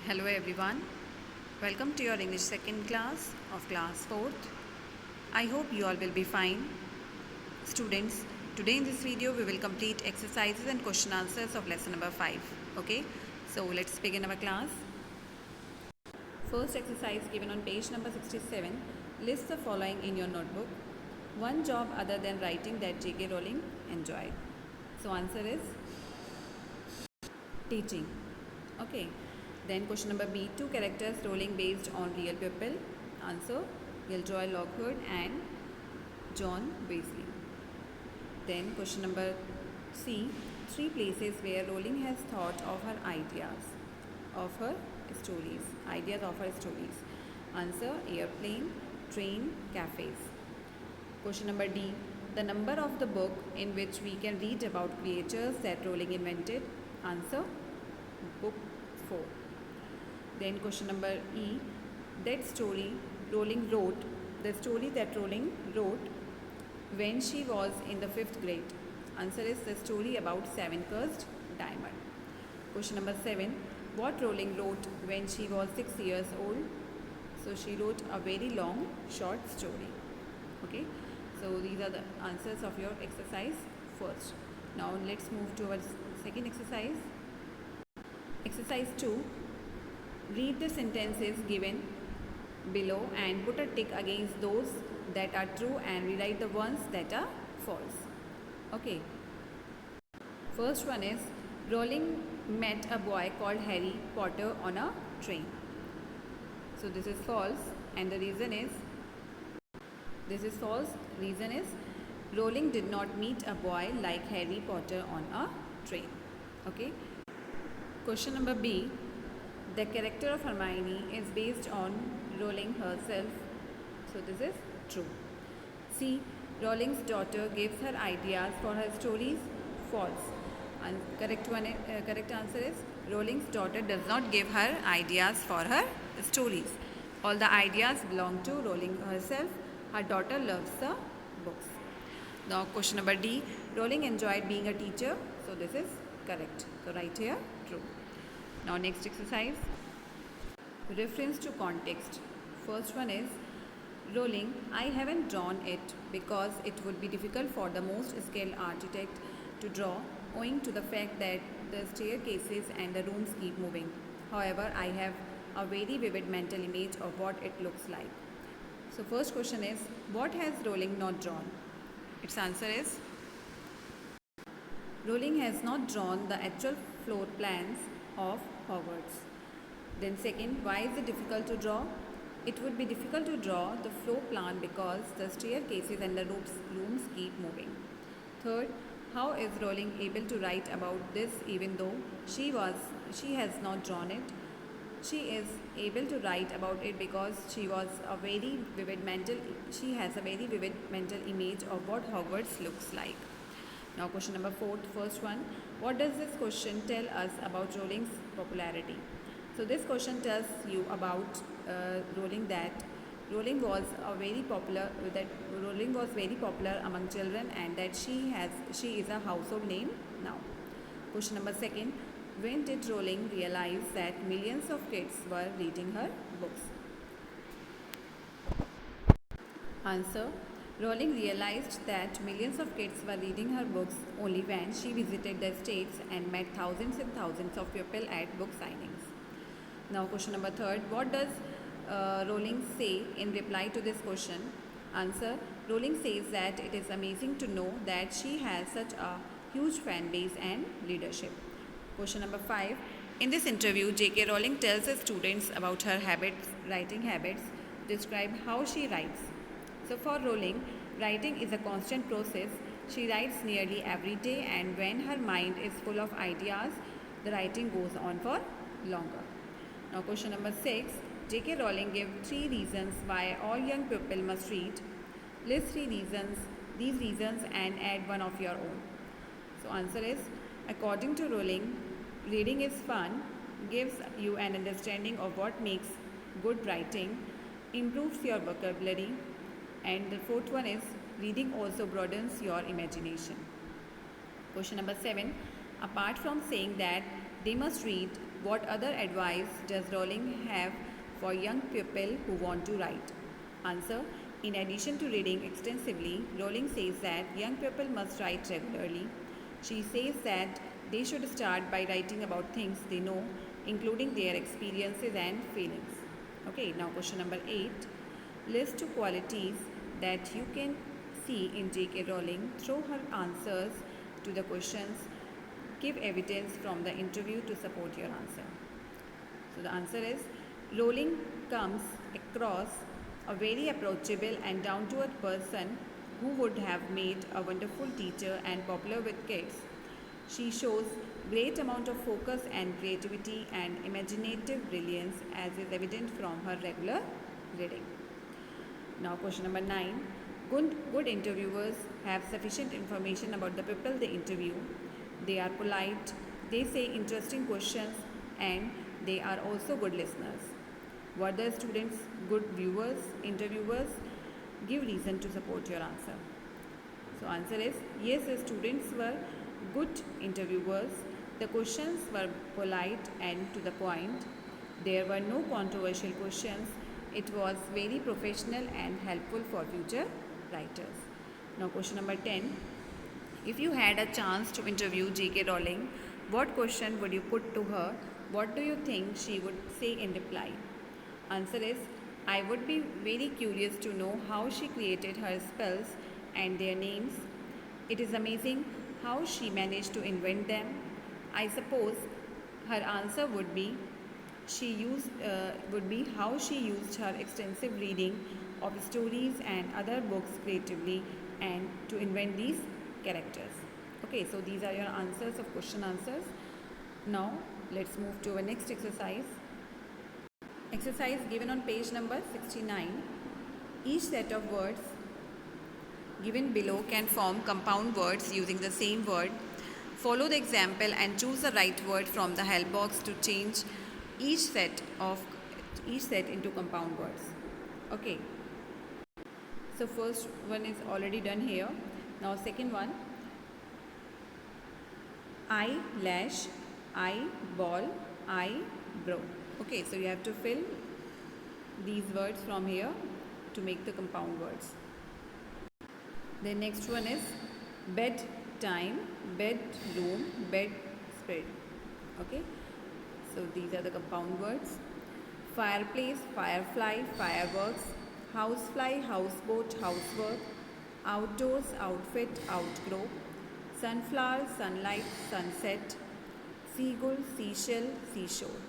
Hello everyone. Welcome to your English second class of class 4th. I hope you all will be fine. Students, today in this video we will complete exercises and question answers of lesson number 5. Okay? So let's begin our class. First exercise given on page number 67. List the following in your notebook. One job other than writing that J.K. Rowling enjoyed. So answer is teaching. Okay. Then question number B, two characters Rowling based on real people. Answer, Gilderoy Lockhart and John Weasley. Then question number C, three places where Rowling has thought of her ideas of her stories. Answer, airplane, train, cafes. Question number D, the number of the book in which we can read about creatures that Rowling invented. Answer, book 4. Then question number E, that story Rowling wrote, the story that Rowling wrote when she was in the 5th grade. Answer is the story about Seven Cursed Diamond. Question number 7, what Rowling wrote when she was 6 years old. So she wrote a very long short story. Okay, so these are the answers of your exercise first. Now let's move to our second exercise. Exercise 2. Read the sentences given below and put a tick against those that are true and rewrite the ones that are false. Okay. First one is Rowling met a boy called Harry Potter on a train. So this is false and the reason is Rowling did not meet a boy like Harry Potter on a train. Okay. Question number B. The character of Hermione is based on Rowling herself. So this is true. C. Rowling's daughter gives her ideas for her stories. False. And correct answer is Rowling's daughter does not give her ideas for her stories. All the ideas belong to Rowling herself. Her daughter loves the books. Now question number D. Rowling enjoyed being a teacher. So this is correct. So right here true. Now next exercise. Reference to context. First one is Rowling, I haven't drawn it because it would be difficult for the most skilled architect to draw owing to the fact that the staircases and the rooms keep moving. However, I have a very vivid mental image of what it looks like. So first question is what has Rowling not drawn? Its answer is Rowling has not drawn the actual floor plans of Hogwarts. Then second, why is it difficult to draw? It would be difficult to draw the floor plan because the staircases and the rooms keep moving. Third, how is Rowling able to write about this even though she has not drawn it? She is able to write about it because she has a very vivid mental image of what Hogwarts looks like. Now question number 4, first one. What does this question tell us about Rowling's popularity? So this question tells you about Rowling that Rowling was very popular among children and that she is a household name now. Question number 2. When did Rowling realize that millions of kids were reading her books? Answer. Rowling realized that millions of kids were reading her books only when she visited the States and met thousands and thousands of people at book signings. Now question number 3. What does Rowling say in reply to this question? Answer. Rowling says that it is amazing to know that she has such a huge fan base and leadership. Question number 5. In this interview, J.K. Rowling tells her students about her writing habits. Describe how she writes. So for Rowling, writing is a constant process. She writes nearly every day and when her mind is full of ideas, the writing goes on for longer. Now question number 6. J.K. Rowling gave 3 reasons why all young people must read. List 3 these reasons and add one of your own. So answer is, according to Rowling, reading is fun, gives you an understanding of what makes good writing, improves your vocabulary, and the 4th one is reading also broadens your imagination. Question number 7. Apart from saying that they must read, What other advice does Rowling have for young people who want to write? Answer. In addition to reading extensively, Rowling says that young people must write regularly. She says that they should start by writing about things they know, including their experiences and feelings. Okay, now question number 8. List two qualities that you can see in J.K. Rowling through her answers to the questions. Give evidence from the interview to support your answer. So the answer is Rowling comes across a very approachable and down-to-earth person who would have made a wonderful teacher and popular with kids. She shows great amount of focus and creativity and imaginative brilliance as is evident from her regular reading. Now question number 9. Good interviewers have sufficient information about the people they interview. They are polite, they say interesting questions, and they are also good listeners. Were the students good viewers, interviewers? Give reason to support your answer. So answer is yes, the students were good interviewers. The questions were polite and to the point. There were no controversial questions. It was very professional and helpful for future writers. Now question number 10. If you had a chance to interview J.K. Rowling, what question would you put to her? What do you think she would say in reply? Answer is, I would be very curious to know how she created her spells and their names. It is amazing how she managed to invent them. I suppose her answer would be how she used her extensive reading of stories and other books creatively and to invent these characters. Okay, so these are your answers of question answers. Now let's move to our next exercise. Exercise given on page number 69. Each set of words given below can form compound words using the same word. Follow the example and choose the right word from the help box to change each set into compound words. Okay. So first one is already done here. Now second one. Eyelash, eyeball, eyebrow. Okay, so you have to fill these words from here to make the compound words. The next one is bedtime, bedroom, bedspread. Okay, so these are the compound words. Fireplace, firefly, fireworks, housefly, houseboat, housework, outdoors, outfit, outgrow, sunflower, sunlight, sunset, seagull, seashell, seashore.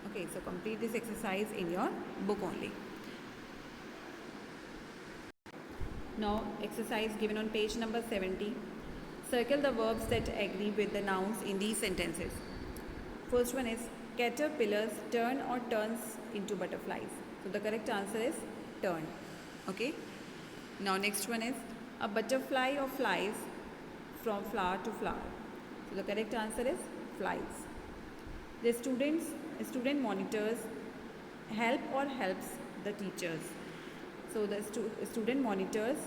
Okay, so complete this exercise in your book only. Now, exercise given on page number 70. Circle the verbs that agree with the nouns in these sentences. First one is caterpillars turn or turns into butterflies. So the correct answer is turn. Okay. Now next one is a butterfly or flies from flower to flower. So the correct answer is flies. The student monitors help or helps the teachers. So the student monitors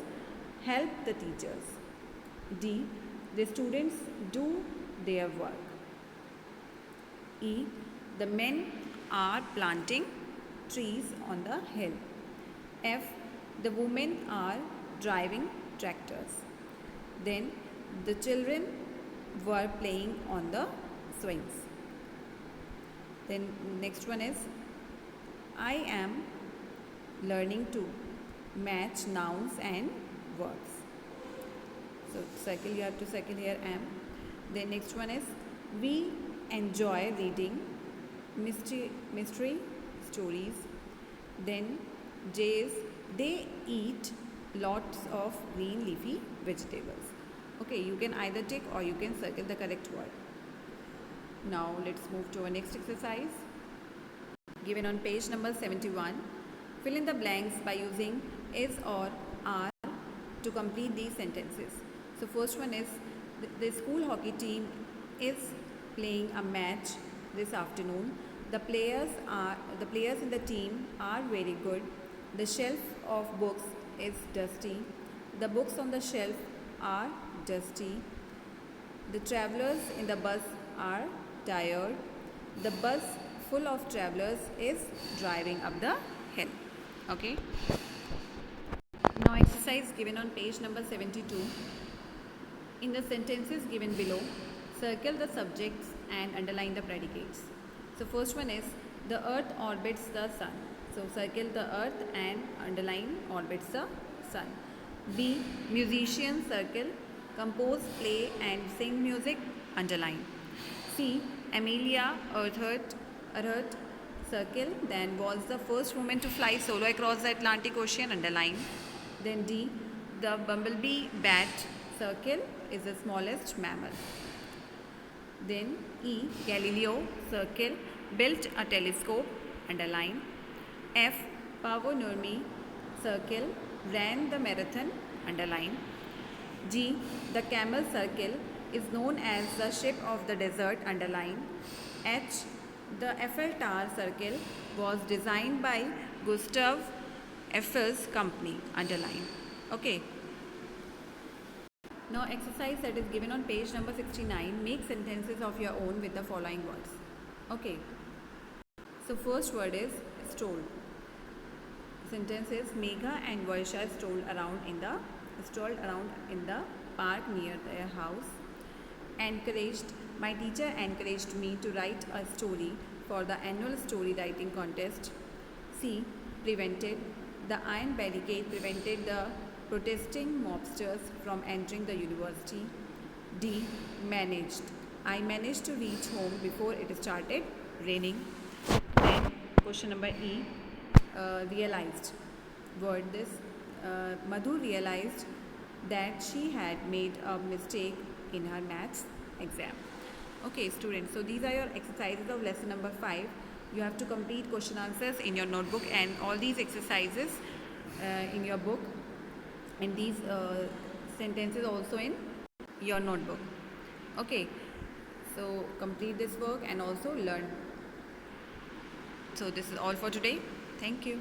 help the teachers. D. The students do their work. E. The men are planting trees on the hill. F. The women are driving tractors. Then the children were playing on the swings. Then next one is I am learning to match nouns and verbs. So you have to circle here am. Then next one is we enjoy reading mystery stories. Then J is they eat lots of green leafy vegetables. Okay, you can either tick or you can circle the correct word. Now let's move to our next exercise given on page number 71. Fill in the blanks by using is or are to complete these sentences. So first one is the school hockey team is playing a match this afternoon. The players in the team are very good. The shelf of books is dusty. The books on the shelf are dusty. The travelers in the bus are tired. The bus full of travelers is driving up the hill. Okay. Now exercise given on page number 72. In the sentences given below, circle the subjects and underline the predicates. So first one is the earth orbits the sun. So circle the earth and underline orbits the sun. B. Musicians, circle compose, play and sing music, underline. C. Amelia Earhart, circle, then was the first woman to fly solo across the Atlantic Ocean, underline. Then D. The bumblebee bat, circle, is the smallest mammal. Then E. Galileo, circle, built a telescope, underline. F. Paavo Nurmi, circle, ran the marathon, underline. G. The camel, circle, is known as the ship of the desert, underline. H. The Eiffel Tower, circle, was designed by Gustav Eiffel's company, underline. Okay. Now exercise that is given on page number 69. Make sentences of your own with the following words. Okay. So first word is stroll. Sentence is Megha and Varsha strolled around in the park near their house. Encouraged. My teacher encouraged me to write a story for the annual story writing contest. C. Prevented. The iron barricade prevented the protesting mobsters from entering the university. D. Managed. I managed to reach home before it started raining. Then question number E. Realized. Word this. Madhu realized that she had made a mistake in her maths exam. Okay, students, so these are your exercises of lesson number 5. You have to complete question answers in your notebook and all these exercises in your book, and these sentences also in your notebook. Okay, so complete this work and also learn. So this is all for today. Thank you.